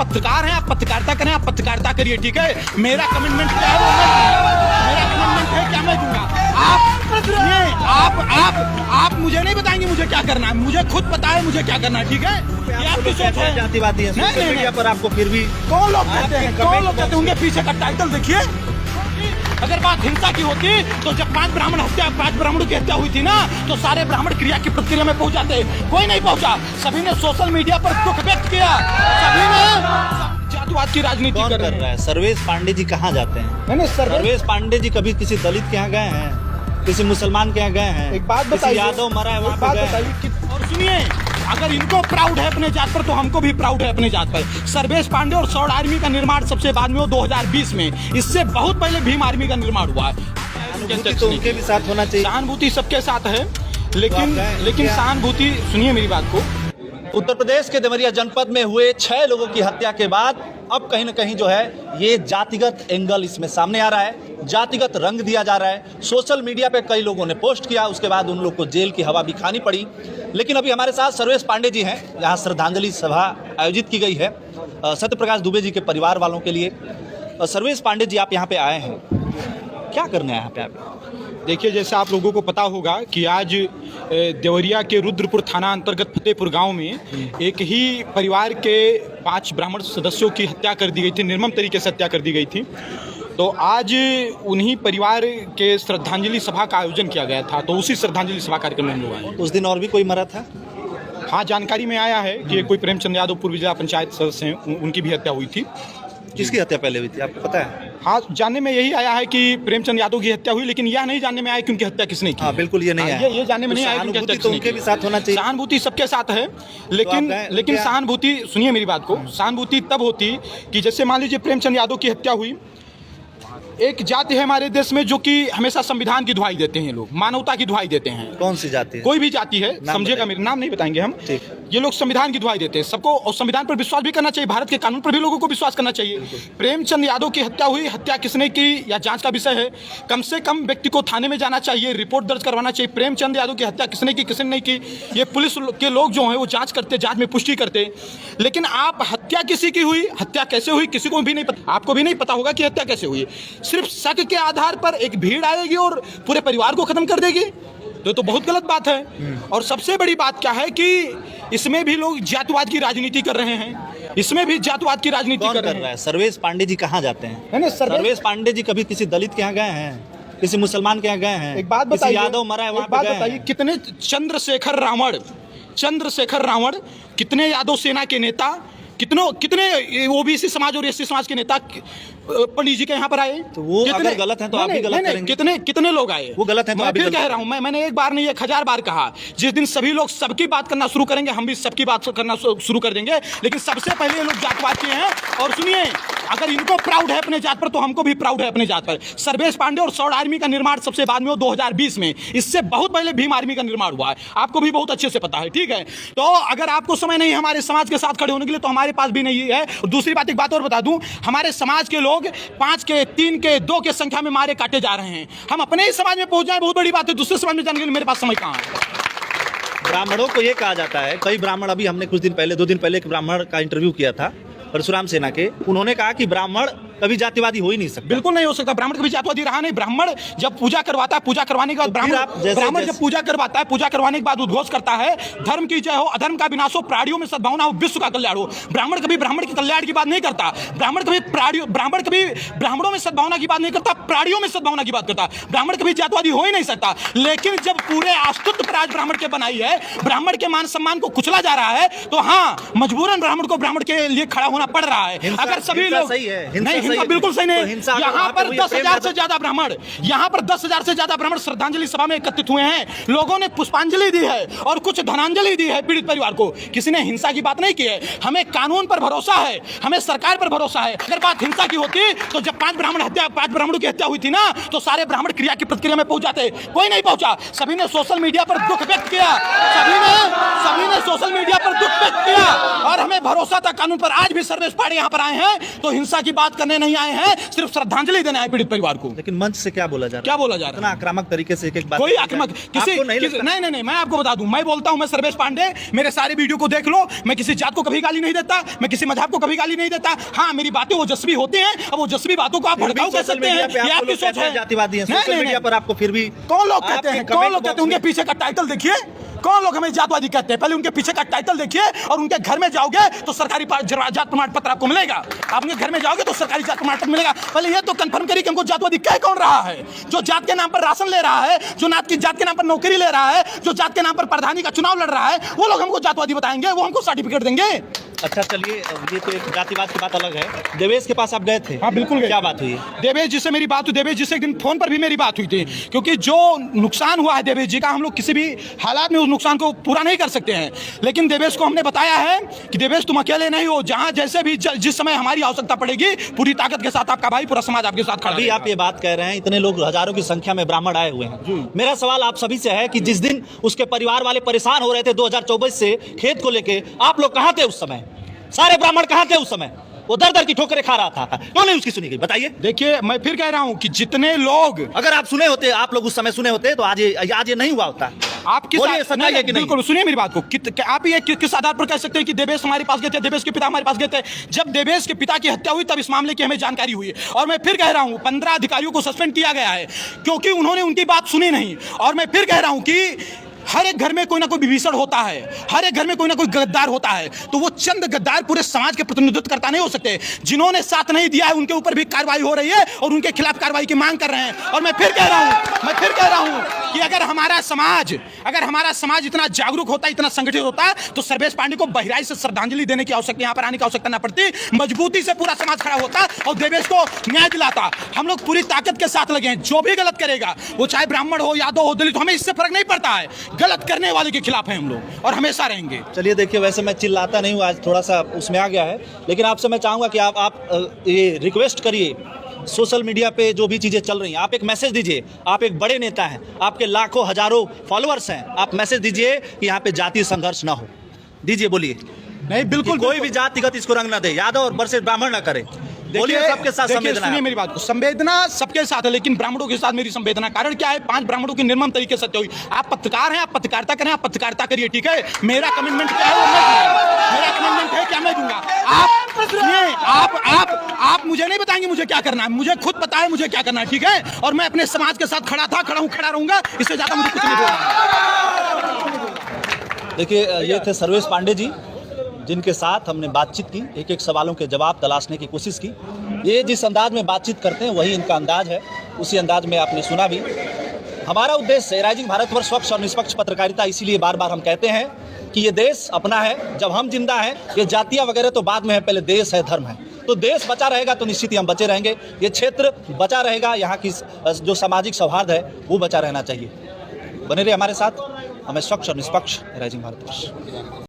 पत्रकार हैं, आप पत्रकारिता करें, आप पत्रकारिता करिए, ठीक है। मेरा कमिटमेंट क्या है वो मेरा कमिटमेंट है क्या मैं दूंगा। आप मुझे नहीं बताएंगे मुझे क्या करना है, मुझे खुद पता है मुझे क्या करना है, ठीक है। ये आपकी सोच है। जातिवादी है सोशल मीडिया पर आपको फिर भी कौन लोग कहते हैं, कौन लोग कहते होंगे, पीछे का टाइटल देखिए। अगर बात हिंसा की होती तो जब 5 ब्राह्मणों की हत्या हुई थी ना, तो सारे ब्राह्मण क्रिया की प्रतिक्रिया में पहुंच जाते, कोई नहीं पहुंचा। सभी ने सोशल मीडिया पर दुख व्यक्त किया, सभी ने जातिवाद की राजनीति कर रहा है। सर्वेश पांडे जी कहाँ जाते हैं? सर्वेश पांडे जी कभी किसी दलित के यहाँ गए हैं, किसी मुसलमान के यहाँ गए हैं? एक बात बताइए, यादव मरा है वहाँ पे गए? और सुनिए, अगर इनको प्राउड है अपने जात पर तो हमको भी प्राउड है अपने जात पर। सर्वेश पांडे और सौर आर्मी का निर्माण सबसे बाद में हो 2020 में, इससे बहुत पहले भीम आर्मी का निर्माण हुआ है। तो उनके भी साथ होना चाहिए। सहानुभूति सबके साथ है, लेकिन सहानुभूति, सुनिए मेरी बात को। उत्तर प्रदेश के देवरिया जनपद में हुए 6 लोगों की हत्या के बाद अब कहीं न कहीं जो है ये जातिगत एंगल इसमें सामने आ रहा है, जातिगत रंग दिया जा रहा है। सोशल मीडिया पे कई लोगों ने पोस्ट किया, उसके बाद उन लोग को जेल की हवा भी खानी पड़ी। लेकिन अभी हमारे साथ सर्वेश पांडे जी हैं, यहाँ श्रद्धांजलि सभा आयोजित की गई है सत्यप्रकाश दुबे जी के परिवार वालों के लिए। सर्वेश पांडे जी, आप यहाँ पे आए हैं, क्या करने आए यहाँ पे आप? देखिए, जैसे आप लोगों को पता होगा कि आज देवरिया के रुद्रपुर थाना अंतर्गत फतेहपुर गांव में एक ही परिवार के 5 ब्राह्मण सदस्यों की हत्या कर दी गई थी, निर्मम तरीके से हत्या कर दी गई थी। तो आज उन्हीं परिवार के श्रद्धांजलि सभा का आयोजन किया गया था, तो उसी श्रद्धांजलि सभा कार्यक्रम में हम लोग आए। उस दिन और भी कोई मरा था? हाँ, जानकारी में आया है कि कोई प्रेमचंद यादव पूर्व जिला पंचायत सदस्य हैं, उनकी भी हत्या हुई थी। किसकी हत्या पहले हुई थी आपको पता है? हाँ, जानने में यही आया है कि प्रेमचंद यादव की हत्या हुई, लेकिन यह नहीं जानने में आया कि उनकी हत्या किसने की। हाँ, बिल्कुल ये नहीं आया। ये जानने में नहीं आया कि उनकी हत्या किसने की। उनके भी साथ होना चाहिए। सहानुभूति सबके साथ है, लेकिन सहानुभूति, सुनिए मेरी बात को, सहानुभूति तब होती कि जैसे मान लीजिए प्रेमचंद यादव की हत्या हुई। एक जाति है हमारे देश में जो कि हमेशा संविधान की दुहाई देते हैं, लोग मानवता की दुहाई देते हैं। कौन सी जाति है? कोई भी जाति है, समझेगा, मेरा नाम नहीं बताएंगे हम। ये लोग संविधान की दुहाई देते हैं सबको, और संविधान पर विश्वास भी करना चाहिए, भारत के कानून पर भी लोगों को विश्वास करना चाहिए। प्रेमचंद यादव की हत्या हुई, हत्या किसने की या जांच का विषय है। कम से कम व्यक्ति को थाने में जाना चाहिए, रिपोर्ट दर्ज करवाना चाहिए। प्रेमचंद यादव की हत्या किसने की, किसने नहीं की, ये पुलिस के लोग जो हैं वो जांच करते, जांच में पुष्टि करते। लेकिन आप हत्या किसी की हुई, हत्या कैसे हुई किसी को भी नहीं पता, आपको भी नहीं पता होगा कि हत्या कैसे हुई। सिर्फ शक के आधार पर एक भीड़ आएगी और पूरे परिवार को खत्म कर देगी, तो बहुत गलत बात है। और सबसे बड़ी बात क्या है कि इसमें भी लोग जातिवाद की राजनीति कर रहे हैं, इसमें भी जातिवाद की राजनीति कर रहे हैं। सर्वेश पांडे जी कहाँ जाते हैं? सर्वेश पांडे जी कभी किसी दलित के यहाँ गए हैं, किसी मुसलमान के यहाँ गए हैं? एक बात बताइए, यादव मरा है वहाँ पे गए हैं? कितने चंद्रशेखर रावण, कितने यादव सेना के नेता, कितने ओबीसी समाज और एससी समाज के नेता पंडित जी के यहाँ पर आए। तो वो अगर गलत है तो आप भी गलत करेंगे। कितने लोग आए? वो गलत है तो आप भी फिर कह रहा हूँ, मैंने एक बार नहीं 1000 बार कहा, जिस दिन सभी लोग सबकी बात करना शुरू करेंगे, हम भी सबकी बात करना शुरू कर देंगे। लेकिन सबसे पहले ये लोग जातवाद के हैं। और सुनिए, अगर इनको प्राउड है अपने जात पर तो हमको भी प्राउड है अपने जात पर। सर्वेश पांडे और सौर आर्मी का निर्माण सबसे बाद में हो 2020 में, इससे बहुत पहले भीम आर्मी का निर्माण हुआ है, आपको भी बहुत अच्छे से पता है, ठीक है। तो अगर आपको समय नहीं हमारे समाज के साथ खड़े होने के लिए, तो हमारे पास भी नहीं है। दूसरी बात, एक बात और बता दूं, हमारे समाज के लोग 5 के 3 के 2 के संख्या में मारे काटे जा रहे हैं। हम अपने ही समाज में पहुंच जाए बहुत बड़ी बात है, दूसरे समाज में जाने के लिए मेरे पास समय कहाँ है। ब्राह्मणों को ये कहा जाता है, कई ब्राह्मण, अभी हमने कुछ दिन पहले 2 दिन पहले एक ब्राह्मण का इंटरव्यू किया था परशुराम सेना के, उन्होंने कहा कि ब्राह्मण कभी जातिवादी हो ही नहीं सकता। बिल्कुल नहीं हो सकता, ब्राह्मण कभी जातिवादी रहा नहीं। ब्राह्मण जब पूजा करवाता है, पूजा करवाने के बाद ब्राह्मण जब पूजा करवाता है, पूजा करवाने के बाद उद्घोष करता है, धर्म की जय हो, अधर्म का विनाश हो, प्राणियों में सद्भावना हो, विश्व का कल्याण हो। ब्राह्मण कभी ब्राह्मण के कल्याण की बात नहीं करता, ब्राह्मण कभी ब्राह्मणों में सद्भावना की बात नहीं करता, प्राणियों में सद्भावना की बात करता। ब्राह्मण कभी जातिवादी हो ही नहीं सकता। लेकिन जब पूरे अस्तित्व पर आज ब्राह्मण के बनाई है, ब्राह्मण के मान सम्मान को कुचला जा रहा है, तो हाँ, मजबूरन ब्राह्मण को ब्राह्मण के लिए खड़ा होना पड़ रहा है। अगर सभी लोग सही है, नहीं, हिंसा बिल्कुल सही नहीं। यहाँ पर 10,000 से ज्यादा ब्राह्मण, यहाँ पर 10,000 से ज्यादा ब्राह्मण श्रद्धांजलि सभा में एकत्रित हुए हैं। लोगों ने पुष्पांजलि दी है और कुछ धनांजलि दी है पीड़ित परिवार को। किसी ने हिंसा की बात नहीं की है। हमें कानून पर भरोसा है, हमें सरकार पर भरोसा है। अगर बात हिंसा की होती तो जब 5 ब्राह्मणों की हत्या हुई थी ना, तो सारे ब्राह्मण क्रिया की प्रतिक्रिया में पहुंच जाते, कोई नहीं पहुंचा। सभी ने सोशल मीडिया पर दुख व्यक्त किया, सभी ने सोशल मीडिया पर दुख व्यक्त किया, और हमें भरोसा था कानून पर। आज भी सर्वेश पांडे यहाँ पर आए हैं तो हिंसा की बात करने नहीं आए हैं, सिर्फ श्रद्धांजलि देने आए पीड़ित परिवार को। लेकिन मंच से क्या बोला जा रहा है? क्या बोला जा रहा है? इतना आक्रामक तरीके से एक बात कोई आक्रामक नहीं, मैं आपको बता दूं, मैं बोलता हूं, मैं सर्वेश पांडे, मेरे सारे वीडियो को देख लो, मैं किसी जात को कभी गाली नहीं देता, मैं किसी मजहब को कभी गाली नहीं देता। हाँ, मेरी बातें ओजस्वी होती हैं, अब ओजस्वी बातों को आप भड़काऊ कह सकते हैं, ये आपकी सोच है। जातिवादी हैं सोशल मीडिया पर, आपको फिर भी कौन लोग कहते हैं, उनके पीछे का टाइटल देखिए, कौन लोग हमें जातवादी कहते हैं, पहले उनके पीछे का टाइटल देखिए, और उनके घर में जाओगे तो सरकारी जात प्रमाण पत्र आपको मिलेगा। आप उनके घर में जाओगे तो सरकारी जात प्रमाण पत्र मिलेगा। पहले ये तो कंफर्म करिए कि हमको जातवादी कह कौन रहा है, जो जात के नाम पर राशन ले रहा है, जो जात के नाम पर नौकरी ले रहा है, जो जात के नाम पर प्रधानी का चुनाव लड़ रहा है, वो लोग हमको जातवादी बताएंगे, वो हमको सर्टिफिकेट देंगे। अच्छा चलिए, ये तो एक जातिवाद की बात अलग है। देवेश के पास आप गए थे? हाँ बिल्कुल। क्या बात हुई? देवेश जी से मेरी बात हुई, देवेश जी से एक दिन फोन पर भी मेरी बात हुई थी, क्योंकि जो नुकसान हुआ है देवेश जी का, हम लोग किसी भी हालात में उस नुकसान को पूरा नहीं कर सकते हैं। लेकिन देवेश को हमने बताया है कि देवेश तुम अकेले नहीं हो, जहां जैसे भी जिस समय हमारी आवश्यकता पड़ेगी, पूरी ताकत के साथ आपका भाई, पूरा समाज आपके साथ खड़ा। अभी आप ये बात कह रहे हैं, इतने लोग हजारों की संख्या में ब्राह्मण आए हुए हैं। मेरा सवाल आप सभी से है कि जिस दिन उसके परिवार वाले परेशान हो रहे थे 2024 से खेत को लेके, आप लोग कहां थे उस समय? सारे ब्राह्मण कहां थे उस समय? वो दर दर की ठोकरें खा रहा था, क्यों नहीं उसकी सुनी गई? बताइए। देखिए, मैं फिर कह रहा हूं कि जितने लोग, अगर आप सुने होते, आप लोग उस समय सुने होते, तो आज ये नहीं हुआ होता। आप किस बिल्कुल सुनिए मेरी बात को, आप ये किस आधार पर कह सकते हैं कि देवेश हमारे पास गए थे, देवेश के पिता हमारे पास गए थे? जब देवेश के पिता की हत्या हुई तब इस मामले की हमें जानकारी हुई। और मैं फिर कह रहा हूं, 15 अधिकारियों को सस्पेंड किया गया है क्योंकि उन्होंने उनकी बात सुनी नहीं। और मैं फिर कह रहा हूं कि हर एक घर में कोई ना कोई विभीषण होता है, हर एक घर में कोई ना कोई गद्दार होता है, तो वो चंद गद्दार पूरे समाज के प्रतिनिधित्व करता नहीं हो सकते। जिन्होंने साथ नहीं दिया है उनके ऊपर भी कार्रवाई हो रही है और उनके खिलाफ कार्रवाई की मांग कर रहे हैं। और मैं फिर कह रहा हूं कि अगर हमारा समाज इतना जागरूक होता, इतना संगठित होता, तो सर्वेश पांडे को बहराइच से श्रद्धांजलि देने की आवश्यकता, यहाँ पर आने की आवश्यकता न पड़ती, मजबूती से पूरा समाज खड़ा होता और देवेश को न्याय दिलाता। हम लोग पूरी ताकत के साथ लगे हैं, जो भी गलत करेगा, वो चाहे ब्राह्मण हो, यादव हो, दलित हो, हमें इससे फर्क नहीं पड़ता है। गलत करने वाले के खिलाफ हैं हम लोग और हमेशा रहेंगे। चलिए देखिए, वैसे मैं चिल्लाता नहीं हूँ, आज थोड़ा सा उसमें आ गया है, लेकिन आपसे मैं चाहूँगा कि आप ये रिक्वेस्ट करिए, सोशल मीडिया पे जो भी चीज़ें चल रही हैं, आप एक मैसेज दीजिए। आप एक बड़े नेता हैं, आपके लाखों हजारों फॉलोअर्स हैं, आप मैसेज दीजिए कि यहाँ पे जातीय संघर्ष ना हो। दीजिए, बोलिए। नहीं, बिल्कुल कोई भी जातिगत इसको रंग ना दे, यादव और वर्सेस ब्राह्मण ना करे। बोलिए, सबके साथ संवेदना। सुनिए मेरी बात को, संवेदना सबके साथ है, लेकिन ब्राह्मणों के साथ मेरी संवेदना। कारण क्या है? 5 ब्राह्मणों की निर्मम तरीके से हत्या हुई। आप पत्रकार हैं, आप पत्रकारिता करें, आप पत्रकारिता करिए, ठीक है? मेरा कमिटमेंट क्या है वो मैं दूंगा, मेरा कमिटमेंट है क्या मैं दूंगा। आप मुझे नहीं बताएंगे मुझे क्या करना है, मुझे खुद पता है मुझे क्या करना है, ठीक है? और मैं अपने समाज के साथ खड़ा था, खड़ा हूं, खड़ा रहूंगा, इससे ज्यादा मुझे कुछ नहीं बोलना। देखिए, ये थे सर्वेश पांडे जी, जिनके साथ हमने बातचीत की, एक सवालों के जवाब तलाशने की कोशिश की। ये जिस अंदाज में बातचीत करते हैं वही इनका अंदाज है, उसी अंदाज में आपने सुना भी। हमारा उद्देश्य राइजिंग भारत पर स्वच्छ और निष्पक्ष पत्रकारिता, इसीलिए बार बार हम कहते हैं कि ये देश अपना है, जब हम जिंदा हैं, ये जातियाँ वगैरह तो बाद में है, पहले देश है, धर्म है। तो देश बचा रहेगा तो निश्चित ही हम बचे रहेंगे, ये क्षेत्र बचा रहेगा, यहाँ की जो सामाजिक सौहार्द है वो बचा रहना चाहिए। बने रहिए हमारे साथ, हमें स्वच्छ और निष्पक्ष राइजिंग भारत।